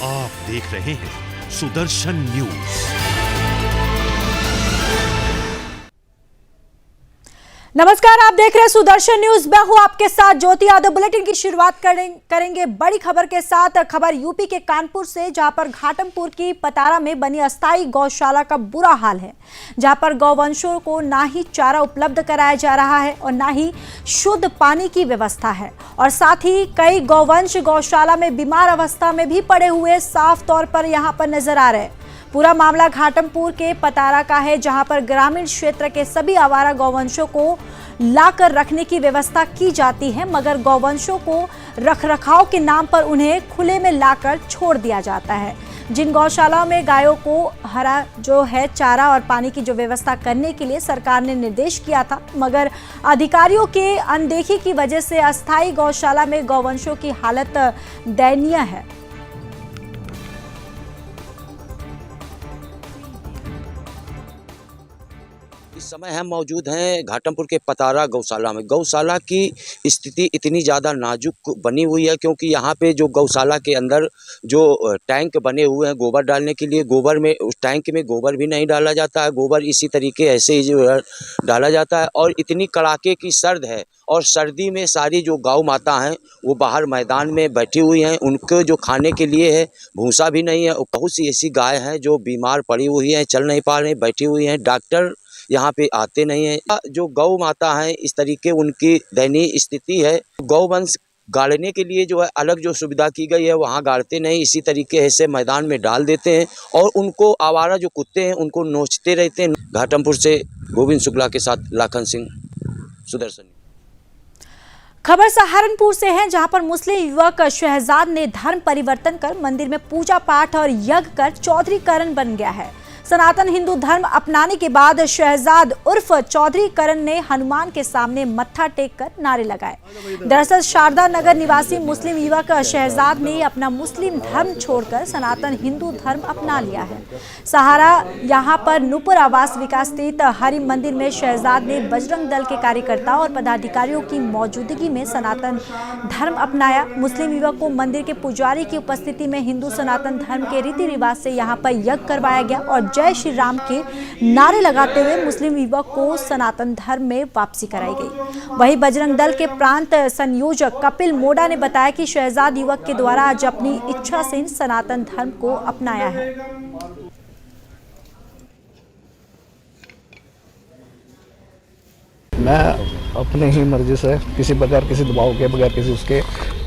आप देख रहे हैं सुदर्शन न्यूज। नमस्कार, आप देख रहे हैं सुदर्शन न्यूज। मैं हूं आपके साथ ज्योति यादव। बुलेटिन की शुरुआत करेंगे बड़ी खबर के साथ। खबर यूपी के कानपुर से, जहां पर घाटमपुर की पतारा में बनी अस्थायी गौशाला का बुरा हाल है, जहां पर गौवंशों को ना ही चारा उपलब्ध कराया जा रहा है और ना ही शुद्ध पानी की व्यवस्था है, और साथ ही कई गौवंश गौशाला में बीमार अवस्था में भी पड़े हुए साफ तौर पर यहां पर नजर आ रहे हैं। पूरा मामला घाटमपुर के पतारा का है, जहां पर ग्रामीण क्षेत्र के सभी आवारा गौवंशों को लाकर रखने की व्यवस्था की जाती है, मगर गौवंशों को रखरखाव के नाम पर उन्हें खुले में लाकर छोड़ दिया जाता है। जिन गौशालाओं में गायों को हरा जो है चारा और पानी की जो व्यवस्था करने के लिए सरकार ने निर्देश किया था, मगर अधिकारियों के अनदेखी की वजह से अस्थायी गौशाला में गौवंशों की हालत दयनीय है। इस समय हम मौजूद हैं घाटमपुर के पतारा गौशाला में। गौशाला की स्थिति इतनी ज़्यादा नाजुक बनी हुई है, क्योंकि यहाँ पे जो गौशाला के अंदर जो टैंक बने हुए हैं गोबर डालने के लिए, गोबर में उस टैंक में गोबर भी नहीं डाला जाता है, गोबर इसी तरीके ऐसे ही जो डाला जाता है। और इतनी कड़ाके की सर्द है, और सर्दी में सारी जो गौ माता हैं वो बाहर मैदान में बैठी हुई हैं। उनको जो खाने के लिए है भूसा भी नहीं है। बहुत सी ऐसी गाय हैं जो बीमार पड़ी हुई हैं, चल नहीं पा रही, बैठी हुई हैं। डॉक्टर यहाँ पे आते नहीं हैं। जो गौ माता हैं इस तरीके उनकी दयनीय स्थिति है। गौवंश गाड़ने के लिए जो है अलग जो सुविधा की गई है वहाँ गाड़ते नहीं, इसी तरीके से मैदान में डाल देते हैं, और उनको आवारा जो कुत्ते हैं उनको नोचते रहते हैं। घाटमपुर से गोविंद शुक्ला के साथ लाखन सिंह, सुदर्शन। खबर सहारनपुर से है, जहां पर मुस्लिम युवक शहजाद ने धर्म परिवर्तन कर मंदिर में पूजा पाठ और यज्ञ कर चौधरी करण बन गया है। सनातन हिंदू धर्म अपनाने के बाद शहजाद उर्फ चौधरी करण ने हनुमान के सामने मत्था टेक कर नारे लगाए। दरअसल शारदा नगर निवासी मुस्लिम युवक शहजाद ने अपना मुस्लिम धर्म छोड़कर सनातन हिंदू धर्म अपना लिया है। सहारा यहां पर नूपुर आवास विकास स्थित हरि मंदिर में शहजाद ने बजरंग दल के कार्यकर्ताओं और पदाधिकारियों की मौजूदगी में सनातन धर्म अपनाया। मुस्लिम युवक को मंदिर के पुजारी की उपस्थिति में हिंदू सनातन धर्म के रीति रिवाज से यहां पर यज्ञ करवाया गया और जय श्री राम के नारे लगाते हुए मुस्लिम युवक को सनातन धर्म में वापसी कराई गई। वहीं बजरंग दल के प्रांत संयोजक कपिल मोडा ने बताया कि शहजाद युवक के द्वारा आज अपनी इच्छा से सनातन धर्म को अपनाया है। मैं अपने ही मर्जी से किसी बगैर किसी दबाव के बगैर किसी उसके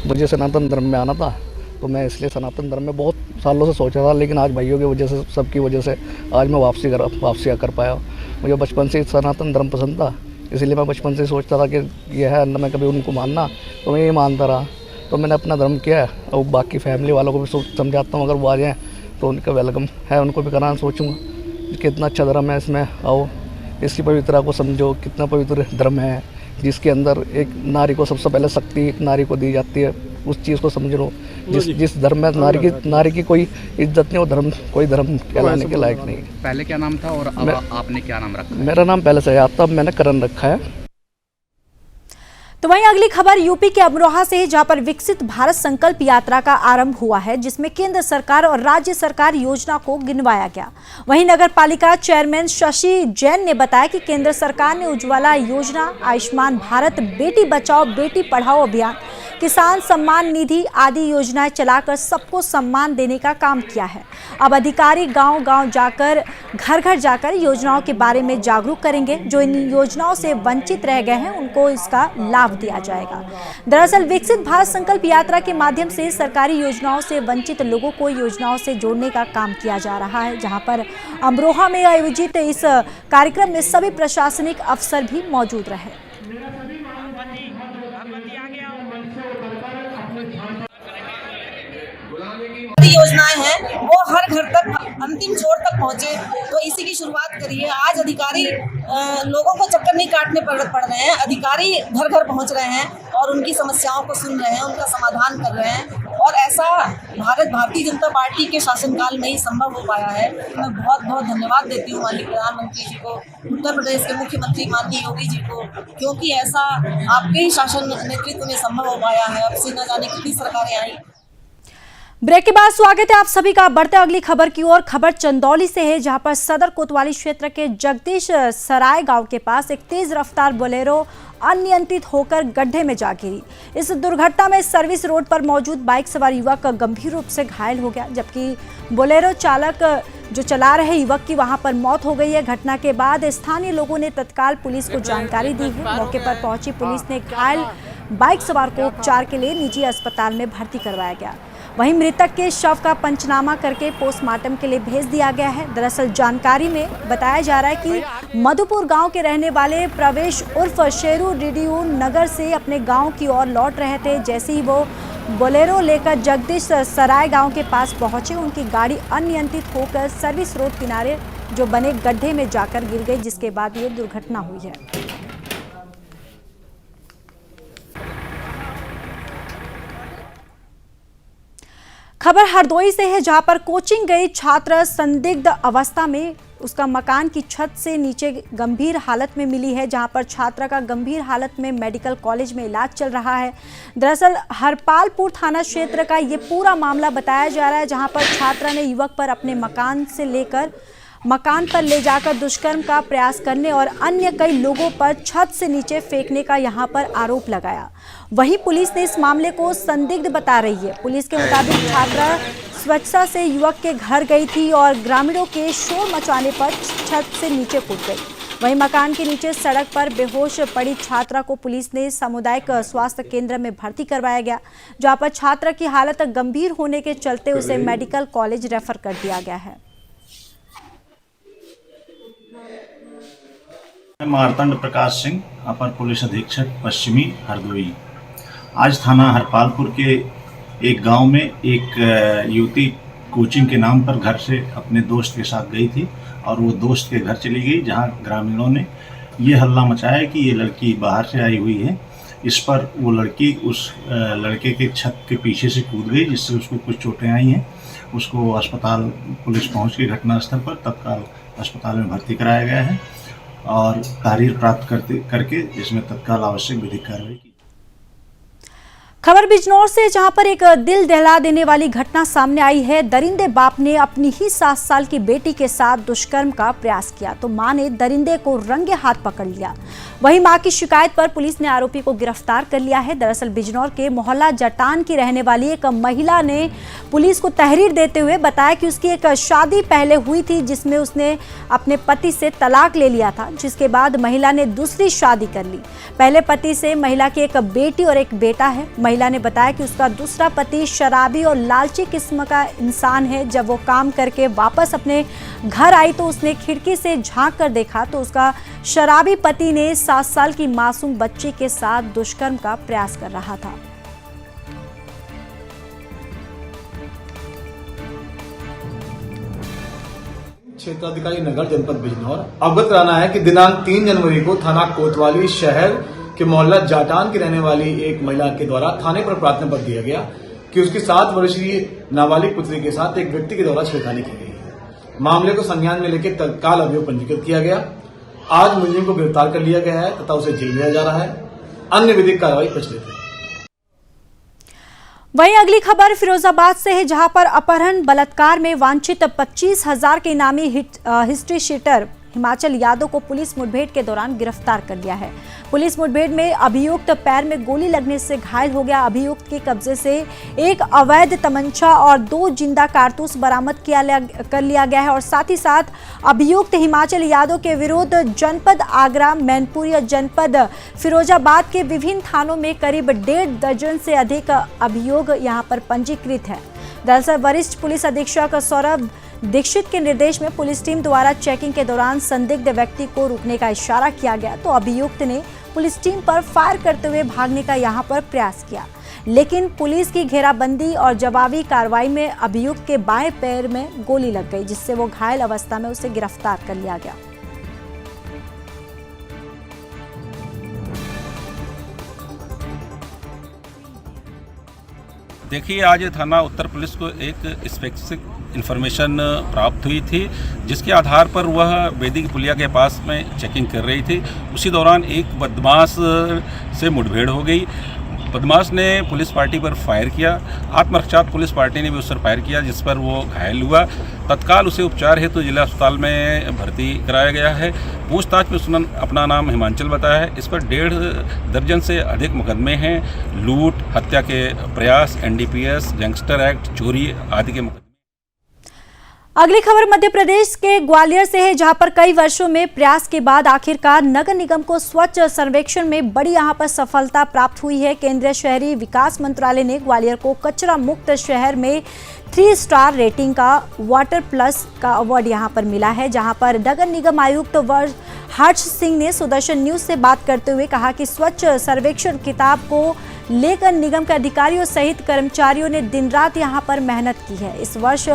मुझे सनातन धर्म में आना था, तो मैं इसलिए सनातन धर्म में बहुत सालों से सोचा था, लेकिन आज भाइयों की वजह से, सबकी वजह से आज मैं वापसी कर पाया। मुझे बचपन से समझता धर्म पसंद था, इसलिए मैं बचपन से सोचता था कि यह है, मैं कभी उनको मानना, तो मैं ये मानता रहा। तो मैंने अपना धर्म किया है, और बाकी फैमिली वालों को भी समझाता हूँ, अगर वो आ जाएँ तो उनका वेलकम है, उनको भी कराना सोचूँगा। कितना अच्छा धर्म है, इसमें आओ, इसकी पवित्रता को समझो, कितना पवित्र धर्म है, जिसके अंदर एक नारी को सबसे पहले शक्ति एक नारी को दी जाती है, उस चीज़ को समझ लो। जिस धर्म में नारी की कोई इज्जत नहीं, वो धर्म कोई धर्म कहलाने के लायक नहीं। पहले क्या नाम था और अब आपने क्या नाम रखा? मेरा नाम पहले से याद था, अब मैंने करण रखा है। तो वहीं अगली खबर यूपी के अमरोहा से, जहां पर विकसित भारत संकल्प यात्रा का आरंभ हुआ है, जिसमें केंद्र सरकार और राज्य सरकार योजना को गिनवाया गया। वहीं नगर पालिका चेयरमैन शशि जैन ने बताया कि केंद्र सरकार ने उज्ज्वला योजना, आयुष्मान भारत, बेटी बचाओ बेटी पढ़ाओ अभियान, किसान सम्मान निधि आदि योजनाएं चलाकर सबको सम्मान देने का काम किया है। अब अधिकारी गांव-गांव जाकर, घर घर जाकर योजनाओं के बारे में जागरूक करेंगे। जो इन योजनाओं से वंचित रह गए हैं उनको इसका लाभ दिया जाएगा। दरअसल विकसित भारत संकल्प यात्रा के माध्यम से सरकारी योजनाओं से वंचित लोगों को योजनाओं से जोड़ने का काम किया जा रहा है, जहां पर अमरोहा में आयोजित इस कार्यक्रम में सभी प्रशासनिक अफसर भी मौजूद रहे। योजनाएं हैं वो हर घर तक, अंतिम छोर तक पहुंचे, तो इसी की शुरुआत करिए। आज अधिकारी लोगों को चक्कर नहीं काटने पड़ रहे हैं, अधिकारी घर घर पहुंच रहे हैं और उनकी समस्याओं को सुन रहे हैं, उनका समाधान कर रहे हैं, और ऐसा भारतीय जनता पार्टी के शासनकाल में ही संभव हो पाया है। मैं बहुत बहुत धन्यवाद देती हूँ माननीय प्रधानमंत्री जी को, उत्तर प्रदेश के मुख्यमंत्री माननीय योगी जी को, क्योंकि ऐसा आपके ही शासन नेतृत्व में संभव हो पाया है। अब से न जाने कितनी सरकारें आई। ब्रेक के बाद स्वागत है आप सभी का। बढ़ते अगली खबर की ओर। खबर चंदौली से है, जहां पर सदर कोतवाली क्षेत्र के जगदीश सराय गांव के पास एक तेज रफ्तार बोलेरो अनियंत्रित होकर गड्ढे में जा गिरी। इस दुर्घटना में सर्विस रोड पर मौजूद बाइक सवार युवक गंभीर रूप से घायल हो गया, जबकि बोलेरो चालक जो चला रहे युवक की वहां पर मौत हो गई है। घटना के बाद स्थानीय लोगों ने तत्काल पुलिस को जानकारी दी है। मौके पर पहुंची पुलिस ने घायल बाइक सवार को उपचार के लिए निजी अस्पताल में भर्ती करवाया गया। वहीं मृतक के शव का पंचनामा करके पोस्टमार्टम के लिए भेज दिया गया है। दरअसल जानकारी में बताया जा रहा है कि मधुपुर गांव के रहने वाले प्रवेश उर्फ शेरू रिडियो नगर से अपने गांव की ओर लौट रहे थे। जैसे ही वो बोलेरो लेकर जगदीश सराय गांव के पास पहुंचे, उनकी गाड़ी अनियंत्रित होकर सर्विस रोड किनारे जो बने गड्ढे में जाकर गिर गई, जिसके बाद ये दुर्घटना हुई है। खबर हरदोई से है, जहां पर कोचिंग गई छात्र संदिग्ध अवस्था में उसका मकान की छत से नीचे गंभीर हालत में मिली है, जहां पर छात्रा का गंभीर हालत में मेडिकल कॉलेज में इलाज चल रहा है। दरअसल हरपालपुर थाना क्षेत्र का ये पूरा मामला बताया जा रहा है, जहां पर छात्रा ने युवक पर अपने मकान पर ले जाकर दुष्कर्म का प्रयास करने और अन्य कई लोगों पर छत से नीचे फेंकने का यहां पर आरोप लगाया। वहीं पुलिस ने इस मामले को संदिग्ध बता रही है। पुलिस के मुताबिक छात्रा स्वेच्छा से युवक के घर गई थी और ग्रामीणों के शोर मचाने पर छत से नीचे कूद गई। वहीं मकान के नीचे सड़क पर बेहोश पड़ी छात्रा को पुलिस ने सामुदायिक स्वास्थ्य केंद्र में भर्ती करवाया गया, जहां पर छात्रा की हालत गंभीर होने के चलते उसे मेडिकल कॉलेज रेफर कर दिया गया है। मार्तंड प्रकाश सिंह, अपर पुलिस अधीक्षक पश्चिमी हरदोई। आज थाना हरपालपुर के एक गांव में एक युवती कोचिंग के नाम पर घर से अपने दोस्त के साथ गई थी और वो दोस्त के घर चली गई, जहां ग्रामीणों ने ये हल्ला मचाया कि ये लड़की बाहर से आई हुई है। इस पर वो लड़की उस लड़के के छत के पीछे से कूद गई, जिससे उसको कुछ चोटें आई हैं। उसको अस्पताल पुलिस पहुँच के घटनास्थल पर तत्काल अस्पताल में भर्ती कराया गया है और तहरीर प्राप्त करके इसमें तत्काल आवश्यक विधिक कार्रवाई की। खबर बिजनौर से, जहां पर एक दिल दहला देने वाली घटना सामने आई है। दरिंदे बाप ने अपनी ही 7 साल की बेटी के साथ दुष्कर्म का प्रयास किया तो मां ने दरिंदे को रंगे हाथ पकड़ लिया। वहीं मां की शिकायत पर पुलिस ने आरोपी को गिरफ्तार कर लिया है। दरअसल बिजनौर के मोहल्ला जटान की रहने वाली एक महिला ने पुलिस को तहरीर देते हुए बताया कि उसकी एक शादी पहले हुई थी, जिसमें उसने अपने पति से तलाक ले लिया था, जिसके बाद महिला ने दूसरी शादी कर ली। पहले पति से महिला की एक बेटी और एक बेटा है। महिला ने बताया कि उसका दूसरा पति शराबी और लालची किस्म का इंसान है। जब वो काम करके वापस अपने घर आई तो उसने खिड़की से झांक कर देखा तो उसका शराबी पति ने 7 साल की मासूम बच्ची के साथ दुष्कर्म का प्रयास कर रहा था। क्षेत्राधिकारी नगर जनपद बिजनौर अवगत कराना है कि दिनांक 3 जनवरी को थाना कोतवाली शहर के मोहल्ला जाटान की रहने वाली एक महिला के द्वारा थाने पर प्रार्थना पत्र दिया गया कि उसकी 7 वर्षीय नाबालिग पुत्री के साथ एक व्यक्ति के द्वारा छेड़खानी की गई है। मामले को संज्ञान में लेकर तत्काल अभियोग पंजीकृत किया गया। आज मुलजिम को गिरफ्तार कर लिया गया है तथा उसे जेल भेजा जा रहा है। अन्य विधिक कार्रवाई प्रचलित है। वहीं अगली खबर फिरोजाबाद से है, जहां पर अपहरण बलात्कार में वांछित 25,000 के इनामी हिस्ट्री शीटर हिमाचल यादव को पुलिस मुठभेड़ के दौरान गिरफ्तार कर लिया है। पुलिस मुठभेड़ में अभियुक्त पैर में गोली लगने से घायल हो गया। अभियुक्त के कब्जे से एक अवैध तमंचा और 2 जिंदा कारतूस बरामद कर लिया गया है और साथ ही साथ अभियुक्त हिमाचल यादव के विरुद्ध जनपद आगरा, मैनपुरी और जनपद फिरोजाबाद के विभिन्न थानों में करीब 1.5 दर्जन से अधिक अभियोग यहां पर पंजीकृत है। दरअसल वरिष्ठ पुलिस अधीक्षक सौरभ दीक्षित के निर्देश में पुलिस टीम द्वारा चेकिंग के दौरान संदिग्ध व्यक्ति को रोकने का इशारा किया गया तो अभियुक्त ने पुलिस टीम पर फायर करते हुए भागने का यहां पर प्रयास किया, लेकिन पुलिस की घेराबंदी और जवाबी कार्रवाई में अभियुक्त के बाएं पैर में गोली लग गई, जिससे वो घायल अवस्था में उसे गिरफ्तार कर लिया गया। देखिए, आज थाना उत्तर पुलिस को एक स्पेसिफिक इन्फॉर्मेशन प्राप्त हुई थी, जिसके आधार पर वह बेदी की पुलिया के पास में चेकिंग कर रही थी। उसी दौरान एक बदमाश से मुठभेड़ हो गई। बदमाश ने पुलिस पार्टी पर फायर किया। आत्मरक्षार्थ पुलिस पार्टी ने भी उस पर फायर किया, जिस पर वो घायल हुआ। तत्काल उसे उपचार हेतु जिला अस्पताल में भर्ती कराया गया है। पूछताछ में उसने अपना नाम हिमांचल बताया है। इस पर 1.5 दर्जन से अधिक मुकदमे हैं। लूट, हत्या के प्रयास, NDPS, गैंगस्टर एक्ट, चोरी आदि के मुकदमे। अगली खबर मध्य प्रदेश के ग्वालियर से है, जहां पर कई वर्षों में प्रयास के बाद आखिरकार नगर निगम को स्वच्छ सर्वेक्षण में बड़ी यहां पर सफलता प्राप्त हुई है। केंद्रीय शहरी विकास मंत्रालय ने ग्वालियर को कचरा मुक्त शहर में 3 स्टार रेटिंग का वाटर प्लस का अवार्ड यहां पर मिला है, जहां पर नगर निगम आयुक्त हर्ष सिंह ने सुदर्शन न्यूज से बात करते हुए कहा कि स्वच्छ सर्वेक्षण किताब को लेकर निगम के अधिकारियों सहित कर्मचारियों ने दिन रात यहां पर मेहनत की है। इस वर्ष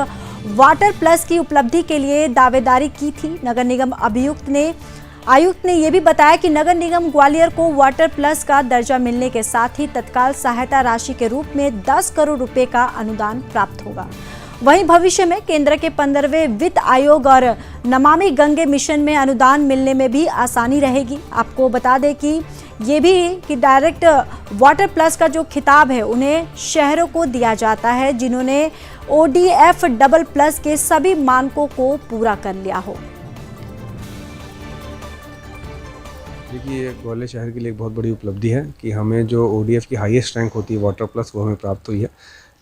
वाटर प्लस की उपलब्धि के लिए दावेदारी की थी। नगर निगम आयुक्त ने यह भी बताया कि नगर निगम ग्वालियर को वाटर प्लस का दर्जा मिलने के साथ ही तत्काल सहायता राशि के रूप में 10 करोड़ रुपए का अनुदान प्राप्त होगा। वहीं भविष्य में केंद्र के 15वें वित्त आयोग और नमामि गंगे मिशन में अनुदान मिलने में भी आसानी रहेगी। आपको बता दें कि ये भी कि डायरेक्ट वाटर प्लस का जो खिताब है उन्हें शहरों को दिया जाता है जिन्होंने ODF डबल प्लस के सभी मानकों को पूरा कर लिया हो। देखिए, ग्वालियर शहर के लिए एक बहुत बड़ी उपलब्धि है कि हमें जो ODF की हाईएस्ट रैंक होती है वाटर प्लस, वो हमें प्राप्त हुई है।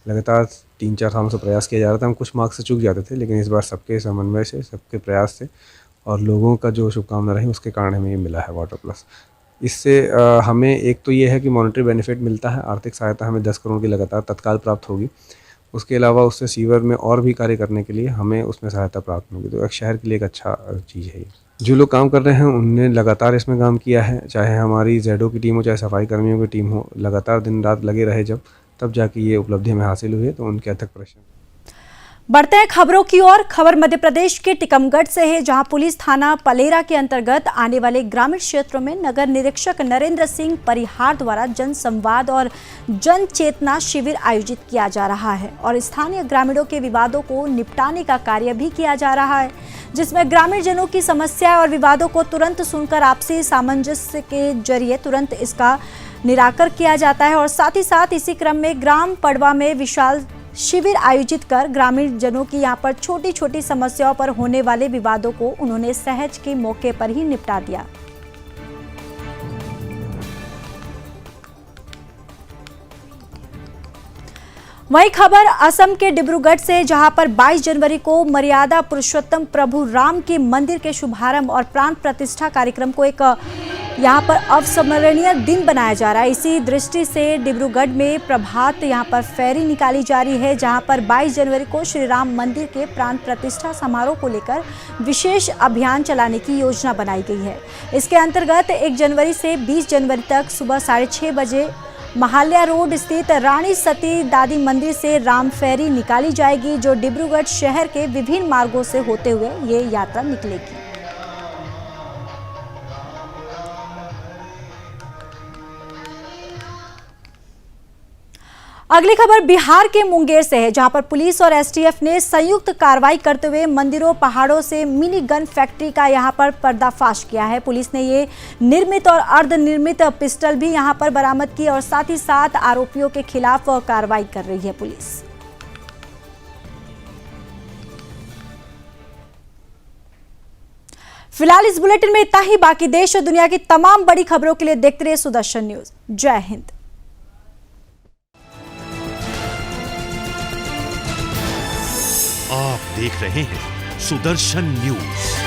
लगातार 3-4 सालों से प्रयास किया जा रहा था। हम कुछ मार्क्स से चूक जाते थे, लेकिन इस बार सबके समन्वय से, सबके प्रयास से और लोगों का जो शुभकामना रही उसके कारण हमें ये मिला है वाटर प्लस। इससे हमें एक तो ये है कि मॉनेटरी बेनिफिट मिलता है, आर्थिक सहायता हमें 10 करोड़ की लगातार तत्काल प्राप्त होगी। उसके अलावा उससे सीवर में और भी कार्य करने के लिए हमें उसमें सहायता प्राप्त होगी। तो एक शहर के लिए एक अच्छा चीज़ है ये। जो लोग काम कर रहे हैं उनने लगातार इसमें काम किया है, चाहे हमारी ZO की टीम हो, चाहे सफाई कर्मियों की टीम हो, लगातार दिन रात लगे रहे जब, तब जाके ये उपलब्धि हमें हासिल हुई है। तो उनके अथक प्रश्न। बढ़ते हैं खबरों की ओर। खबर मध्य प्रदेश के टिकमगढ़ से है, जहां पुलिस थाना पलेरा के अंतर्गत आने वाले ग्रामीण क्षेत्रों में नगर निरीक्षक नरेंद्र सिंह परिहार द्वारा जन संवाद और जन चेतना शिविर आयोजित किया जा रहा है और स्थानीय ग्रामीणों के विवादों को निपटाने का कार्य भी किया जा रहा है, जिसमें ग्रामीण जनों की समस्याएं और विवादों को तुरंत सुनकर आपसी सामंजस्य के जरिए तुरंत इसका निराकरण किया जाता है। और साथ ही साथ इसी क्रम में ग्राम पड़वा में विशाल शिविर आयोजित कर ग्रामीण जनों की यहां पर छोटी छोटी समस्याओं पर होने वाले विवादों को उन्होंने सहज के मौके पर ही निपटा दिया। वही खबर असम के डिब्रूगढ़ से, जहां पर 22 जनवरी को मर्यादा पुरुषोत्तम प्रभु राम के मंदिर के शुभारंभ और प्राण प्रतिष्ठा कार्यक्रम को एक यहां पर अविस्मरणीय दिन बनाया जा रहा है। इसी दृष्टि से डिब्रूगढ़ में प्रभात यहां पर फेरी निकाली जा रही है, जहां पर 22 जनवरी को श्री राम मंदिर के प्राण प्रतिष्ठा समारोह को लेकर विशेष अभियान चलाने की योजना बनाई गई है। इसके अंतर्गत 1 जनवरी से 20 जनवरी तक सुबह 6:30 बजे महाल्या रोड स्थित रानी सती दादी मंदिर से राम फेरी निकाली जाएगी, जो डिब्रूगढ़ शहर के विभिन्न मार्गों से होते हुए ये यात्रा निकलेगी। अगली खबर बिहार के मुंगेर से है, जहां पर पुलिस और STF ने संयुक्त कार्रवाई करते हुए मंदिरों पहाड़ों से मिनी गन फैक्ट्री का यहां पर पर्दाफाश किया है। पुलिस ने ये निर्मित और अर्धनिर्मित पिस्टल भी यहां पर बरामद की और साथ ही साथ आरोपियों के खिलाफ कार्रवाई कर रही है पुलिस। फिलहाल इस बुलेटिन में इतना ही। बाकी देश और दुनिया की तमाम बड़ी खबरों के लिए देखते रहिए सुदर्शन न्यूज। जय हिंद। आप देख रहे हैं सुदर्शन न्यूज।